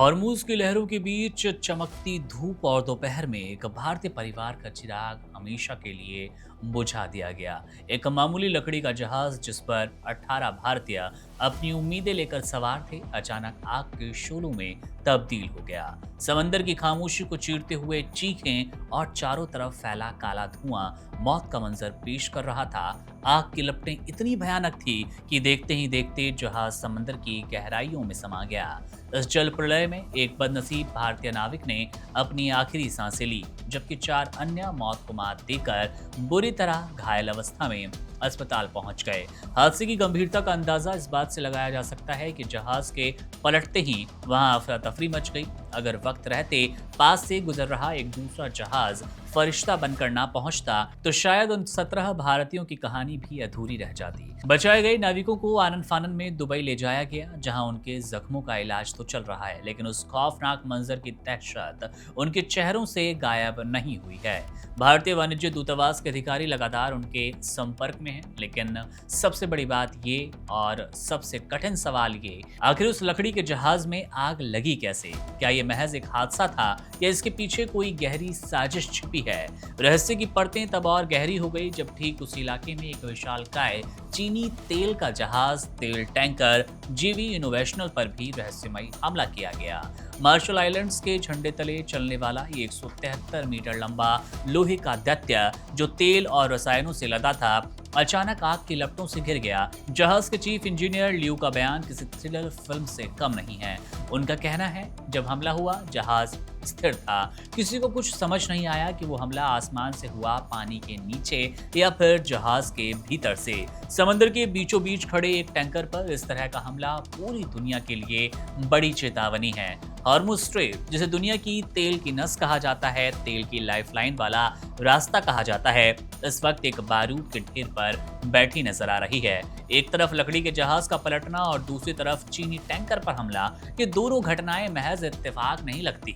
Hormuz की लहरों के बीच चमकती धूप और दोपहर में एक भारतीय परिवार का चिराग हमेशा के लिए बुझा दिया गया। एक मामूली लकड़ी का जहाज जिस पर 18 भारतीय अपनी उम्मीदें लेकर सवार थे, अचानक आग के शोलों में तब्दील हो गया। समंदर की खामोशी को चीरते हुए चीखें और चारों तरफ फैला काला धुआं मौत का मंजर पेश कर रहा था। आग की लपटें इतनी भयानक थी कि देखते ही देखते जहाज समंदर की गहराइयों में समा गया। इस जल प्रलय में एक बदनसीब भारतीय नाविक ने अपनी आखिरी सांसें ली, जबकि 4 अन्य मौत को मात देकर बुरी तरह घायल अवस्था में अस्पताल पहुंच गए। हादसे की गंभीरता का अंदाजा इस बात से लगाया जा सकता है कि जहाज के पलटते ही वहां अफरा तफरी मच गई। अगर वक्त रहते पास से गुजर रहा एक दूसरा जहाज फरिश्ता बनकर ना पहुंचता तो शायद उन 17 भारतीयों की कहानी भी अधूरी रह जाती। बचाए गए नाविकों को आनन फानन में दुबई ले जाया गया, जहां उनके जख्मों का इलाज तो चल रहा है, लेकिन उस खौफनाक मंजर की दहशत उनके चेहरों से गायब नहीं हुई है। भारतीय वाणिज्य दूतावास के अधिकारी लगातार उनके संपर्क में हैं, लेकिन सबसे बड़ी बात ये और सबसे कठिन सवाल ये, आखिर उस लकड़ी के जहाज में आग लगी कैसे? क्या ये महज एक हादसा था या इसके पीछे कोई गहरी साजिश छिपी है? रहस्य की परतें तब और गहरी हो गई जब ठीक उस इलाके में एक विशालकाय चीनी तेल का जहाज, तेल टैंकर जीवी इनोवेशनल पर भी रहस्यमयी हमला किया गया। मार्शल आइलैंड्स के झंडे तले चलने वाला ये 173 मीटर लंबा लोहे का दैत्य जो तेल और रसायनों से लदा था, अचानक आग की लपटों से घिर गया। जहाज के चीफ इंजीनियर लियू का बयान किसी थ्रिलर फिल्म से कम नहीं है। उनका कहना है, जब हमला हुआ जहाज स्थिर था, किसी को कुछ समझ नहीं आया कि वो हमला आसमान से हुआ, पानी के नीचे या फिर जहाज के भीतर से। समंदर के बीचों बीच खड़े एक टैंकर पर इस तरह का हमला पूरी दुनिया के लिए बड़ी चेतावनी है। हॉर्मुज स्ट्रेट, जिसे दुनिया की तेल की नस कहा जाता है, तेल की लाइफलाइन वाला रास्ता कहा जाता है, इस वक्त एक बारूद के ढेर पर बैठी नजर आ रही है। एक तरफ लकड़ी के जहाज का पलटना और दूसरी तरफ चीनी टैंकर पर हमला। ये दोनों घटनाएं महज इत्तेफाक नहीं लगती।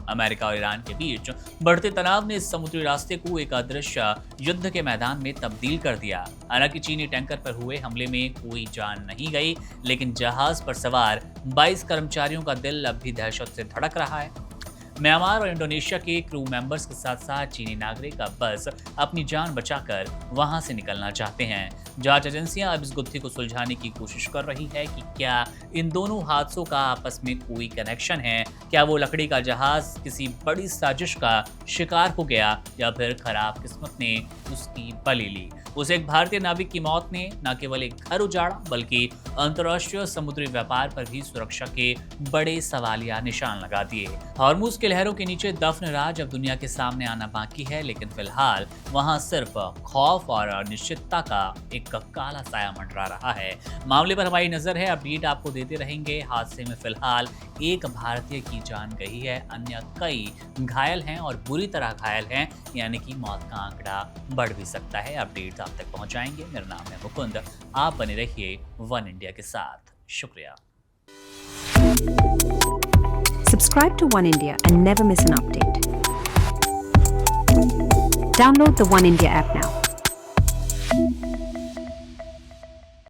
अमेरिका और ईरान के बीच बढ़ते तनाव ने इस समुद्री रास्ते को एक अदृश्य युद्ध के मैदान में तब्दील कर दिया। हालांकि चीनी टैंकर पर हुए हमले में कोई जान नहीं गई, लेकिन जहाज पर सवार 22 कर्मचारियों का दिल अब भी दहशत से धड़क रहा है। म्यांमार और इंडोनेशिया के क्रू मेंबर्स के साथ साथ चीनी नागरिक अब बस अपनी जान बचाकर वहां से निकलना चाहते हैं। जांच एजेंसियां अब इस गुत्थी को सुलझाने की कोशिश कर रही है कि क्या इन दोनों हादसों का आपस में कोई कनेक्शन है। क्या वो लकड़ी का जहाज किसी बड़ी साजिश का शिकार हो गया या फिर खराब किस्मत ने उसकी बलि ली। उस एक भारतीय नाविक की मौत ने न केवल एक घर उजाड़ा, बल्कि अंतर्राष्ट्रीय समुद्री व्यापार पर भी सुरक्षा के बड़े सवालिया निशान लगा दिए। हॉर्मूज की लहरों के नीचे दफन राज अब दुनिया के सामने आना बाकी है, लेकिन फिलहाल वहां सिर्फ खौफ और अनिश्चितता का एक काला साया मंडरा रहा है। मामले पर हमारी नजर है, अपडेट आपको देते रहेंगे। हादसे में फिलहाल एक भारतीय की जान गई है, अन्य कई घायल हैं और बुरी तरह घायल हैं, यानी कि मौत का आंकड़ा बढ़ भी सकता है। अपडेट आप तक पहुंचाएंगे। मेरा नाम है मुकुंद, आप बने रहिए वन इंडिया के साथ। शुक्रिया। Subscribe to One India and never miss an update. Download the One India app now.